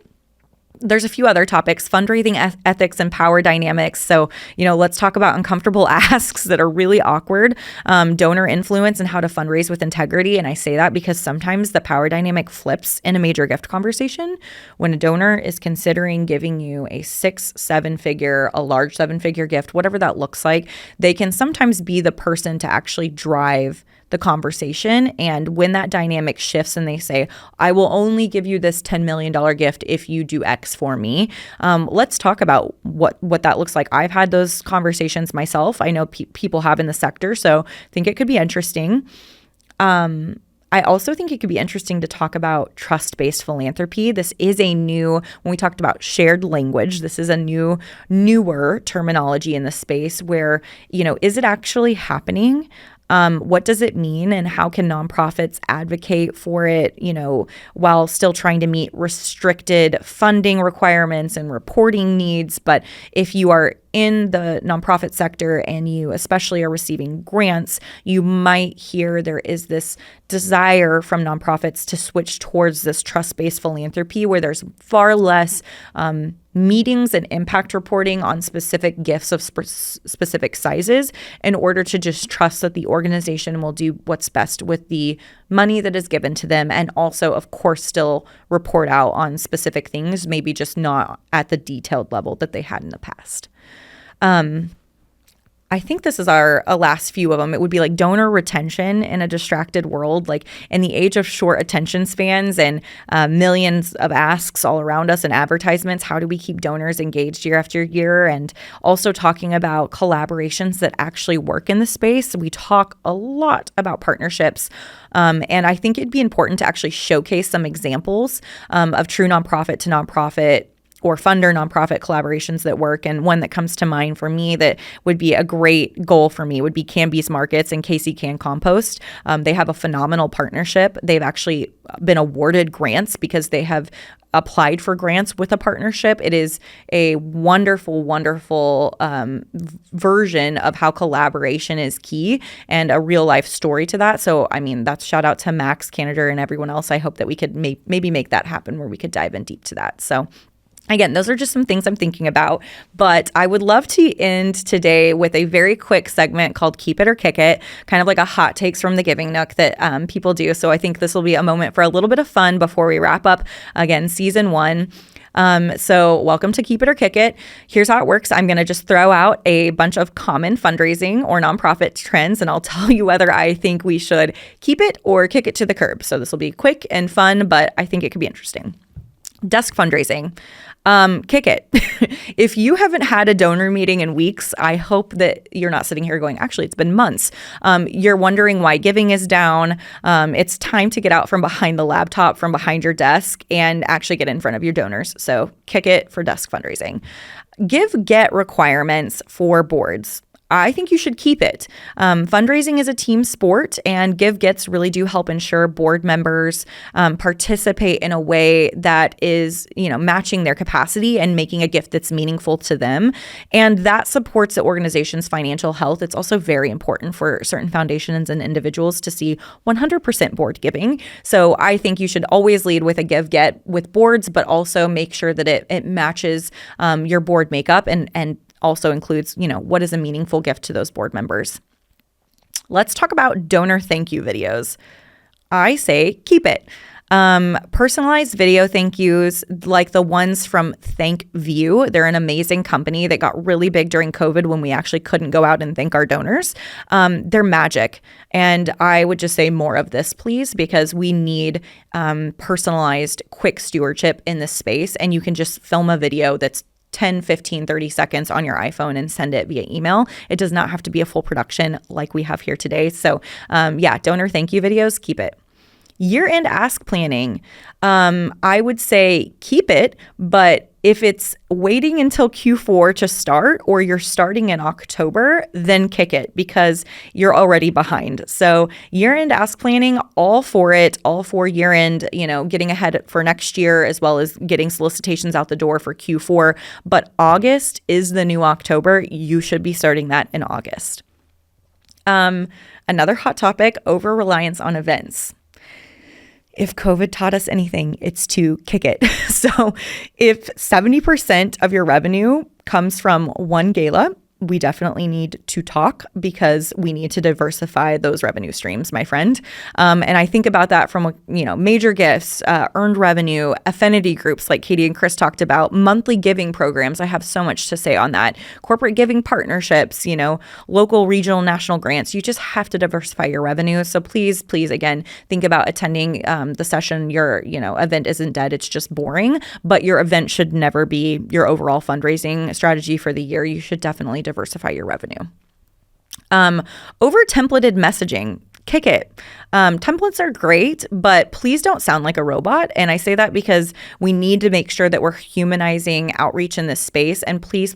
there's a few other topics, fundraising ethics and power dynamics. So, let's talk about uncomfortable asks that are really awkward, donor influence and how to fundraise with integrity. And I say that because sometimes the power dynamic flips in a major gift conversation. When a donor is considering giving you a 6-7 figure, a large 7-figure gift, whatever that looks like, they can sometimes be the person to actually drive the conversation. And when that dynamic shifts and they say, I will only give you this $10 million gift if you do X for me, let's talk about what that looks like. I've had those conversations myself. I know people have in the sector, so I think it could be interesting. I also think it could be interesting to talk about trust-based philanthropy. This is when we talked about shared language, this is a newer terminology in the space where, is it actually happening? What does it mean, and how can nonprofits advocate for it, while still trying to meet restricted funding requirements and reporting needs? But if you are in the nonprofit sector and you especially are receiving grants, you might hear there is this desire from nonprofits to switch towards this trust-based philanthropy where there's far less meetings and impact reporting on specific gifts of specific sizes in order to just trust that the organization will do what's best with the money that is given to them, and also, of course, still report out on specific things, maybe just not at the detailed level that they had in the past. I think this is our last few of them. It would be like donor retention in a distracted world, like in the age of short attention spans and millions of asks all around us and advertisements. How do we keep donors engaged year after year? And also talking about collaborations that actually work in the space. We talk a lot about partnerships. And I think it'd be important to actually showcase some examples of true nonprofit to nonprofit or funder nonprofit collaborations that work. And one that comes to mind for me that would be a great goal for me would be Canby's Markets and Casey Can Compost. They have a phenomenal partnership. They've actually been awarded grants because they have applied for grants with a partnership. It is a wonderful, wonderful version of how collaboration is key and a real life story to that. So, I mean, that's shout out to Max, Canada, and everyone else. I hope that we could maybe make that happen where we could dive in deep to that. So again, those are just some things I'm thinking about, but I would love to end today with a very quick segment called Keep It or Kick It, kind of like a hot takes from the Giving Nook that people do. So I think this will be a moment for a little bit of fun before we wrap up, again, season 1. So welcome to Keep It or Kick It. Here's how it works. I'm going to just throw out a bunch of common fundraising or nonprofit trends, and I'll tell you whether I think we should keep it or kick it to the curb. So this will be quick and fun, but I think it could be interesting. Desk fundraising. Kick it. If you haven't had a donor meeting in weeks, I hope that you're not sitting here going, actually, it's been months. You're wondering why giving is down. It's time to get out from behind the laptop, from behind your desk, and actually get in front of your donors. So kick it for desk fundraising. Give-get requirements for boards. I think you should keep it. Fundraising is a team sport, and give-gets really do help ensure board members participate in a way that is, matching their capacity and making a gift that's meaningful to them. And that supports the organization's financial health. It's also very important for certain foundations and individuals to see 100% board giving. So I think you should always lead with a give-get with boards, but also make sure that it matches your board makeup and also includes, what is a meaningful gift to those board members. Let's talk about donor thank you videos. I say keep it. Personalized video thank yous like the ones from ThankView. They're an amazing company that got really big during COVID when we actually couldn't go out and thank our donors. They're magic. And I would just say more of this, please, because we need personalized, quick stewardship in this space. And you can just film a video that's 10, 15, 30 seconds on your iPhone and send it via email. It does not have to be a full production like we have here today. So donor thank you videos, keep it. Year-end ask planning, I would say keep it, but if it's waiting until Q4 to start or you're starting in October, then kick it because you're already behind. So year-end ask planning, all for it, all for year-end, getting ahead for next year as well as getting solicitations out the door for Q4. But August is the new October. You should be starting that in August. Another hot topic, over-reliance on events. If COVID taught us anything, it's to kick it. So if 70% of your revenue comes from one gala, we definitely need to talk because we need to diversify those revenue streams, my friend. And I think about that from, major gifts, earned revenue, affinity groups like Katie and Chris talked about, monthly giving programs. I have so much to say on that. Corporate giving partnerships, local, regional, national grants. You just have to diversify your revenue. So please, again, think about attending the session. Your, event isn't dead. It's just boring, but your event should never be your overall fundraising strategy for the year. You should definitely diversify your revenue. Over templated messaging, kick it. Templates are great, but please don't sound like a robot. And I say that because we need to make sure that we're humanizing outreach in this space. And please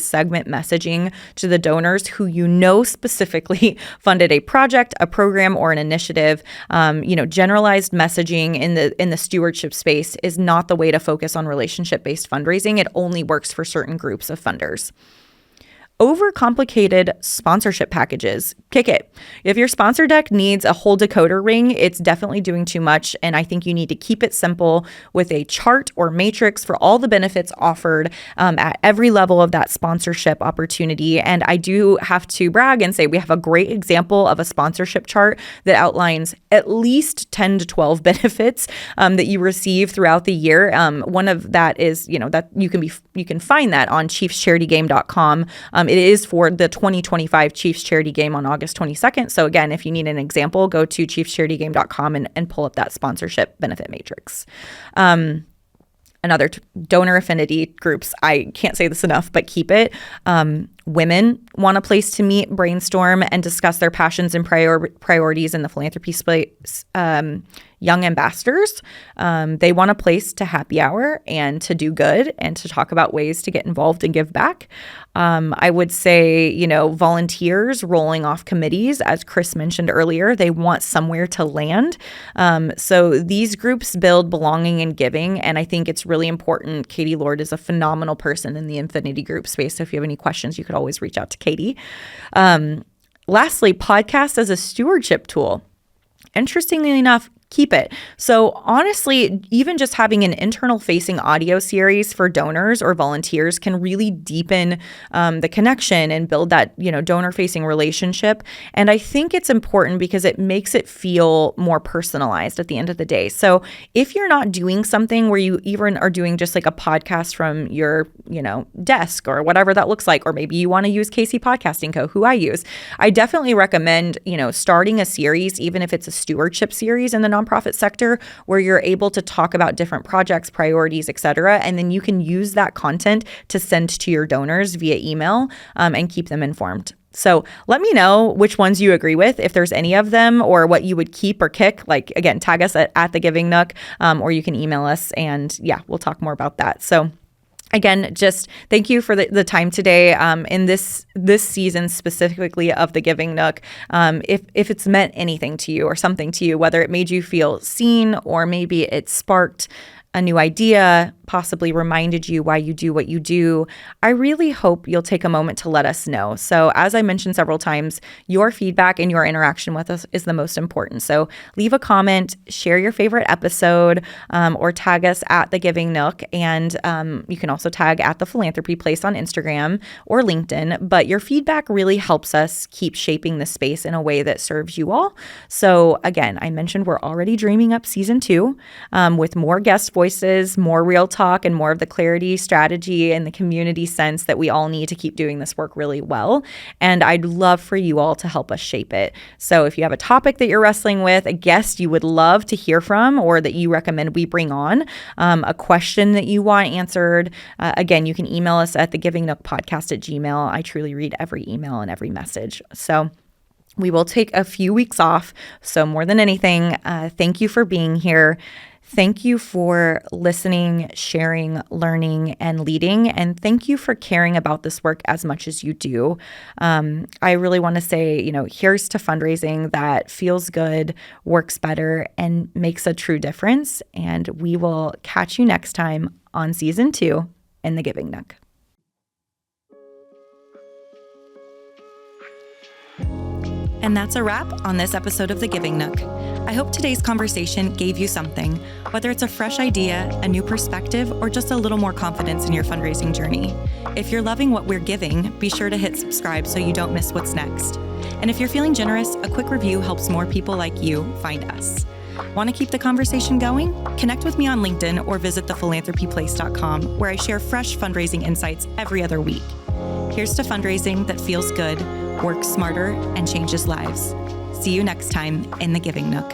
segment messaging to the donors who specifically funded a project, a program, or an initiative. Generalized messaging in the stewardship space is not the way to focus on relationship-based fundraising. It only works for certain groups of funders. overcomplicated sponsorship packages. Kick it. If your sponsor deck needs a whole decoder ring, it's definitely doing too much. And I think you need to keep it simple with a chart or matrix for all the benefits offered at every level of that sponsorship opportunity. And I do have to brag and say we have a great example of a sponsorship chart that outlines at least 10 to 12 benefits that you receive throughout the year. One of that is, that you can find that on chiefscharityGame.com. It is for the 2025 Chiefs Charity Game on August 22nd. So again, if you need an example, go to chiefscharityGame.com and pull up that sponsorship benefit matrix. Another donor affinity groups. I can't say this enough, but keep it. Women want a place to meet, brainstorm, and discuss their passions and priorities in the philanthropy space. Young ambassadors, they want a place to happy hour and to do good and to talk about ways to get involved and give back. I would say, volunteers rolling off committees, as Chris mentioned earlier, they want somewhere to land. So these groups build belonging and giving, and I think it's really important. Katie Lord is a phenomenal person in the Affinity Group space. So if you have any questions, you could always reach out to Katie. Lastly, podcast as a stewardship tool. Interestingly enough, keep it. So honestly, even just having an internal facing audio series for donors or volunteers can really deepen the connection and build that, donor facing relationship. And I think it's important because it makes it feel more personalized at the end of the day. So if you're not doing something where you even are doing just like a podcast from your, desk or whatever that looks like, or maybe you want to use Casey Podcasting Co., who I use, I definitely recommend, starting a series, even if it's a stewardship series in the nonprofit sector, where you're able to talk about different projects, priorities, et cetera. And then you can use that content to send to your donors via email and keep them informed. So let me know which ones you agree with, if there's any of them, or what you would keep or kick. Like, again, tag us at the Giving Nook, or you can email us, and we'll talk more about that. So again, just thank you for the time today in this season specifically of the Giving Nook. If it's meant anything to you or something to you, whether it made you feel seen or maybe it sparked a new idea, possibly reminded you why you do what you do, I really hope you'll take a moment to let us know. So as I mentioned several times, your feedback and your interaction with us is the most important. So leave a comment, share your favorite episode, or tag us at the Giving Nook. And you can also tag at the Philanthropy Place on Instagram or LinkedIn. But your feedback really helps us keep shaping the space in a way that serves you all. So again, I mentioned we're already dreaming up season 2 with more guest voices, more real talk, and more of the clarity, strategy, and the community sense that we all need to keep doing this work really well. And I'd love for you all to help us shape it. So if you have a topic that you're wrestling with, a guest you would love to hear from, or that you recommend we bring on, a question that you want answered, again, you can email us at thegivingnookpodcast@gmail.com. I truly read every email and every message. So we will take a few weeks off. So more than anything, thank you for being here. Thank you for listening, sharing, learning, and leading. And thank you for caring about this work as much as you do. I really want to say, here's to fundraising that feels good, works better, and makes a true difference. And we will catch you next time on season 2 in the Giving Nook. And that's a wrap on this episode of The Giving Nook. I hope today's conversation gave you something, whether it's a fresh idea, a new perspective, or just a little more confidence in your fundraising journey. If you're loving what we're giving, be sure to hit subscribe so you don't miss what's next. And if you're feeling generous, a quick review helps more people like you find us. Want to keep the conversation going? Connect with me on LinkedIn or visit thephilanthropyplace.com, where I share fresh fundraising insights every other week. Here's to fundraising that feels good, works smarter, and changes lives. See you next time in the Giving Nook.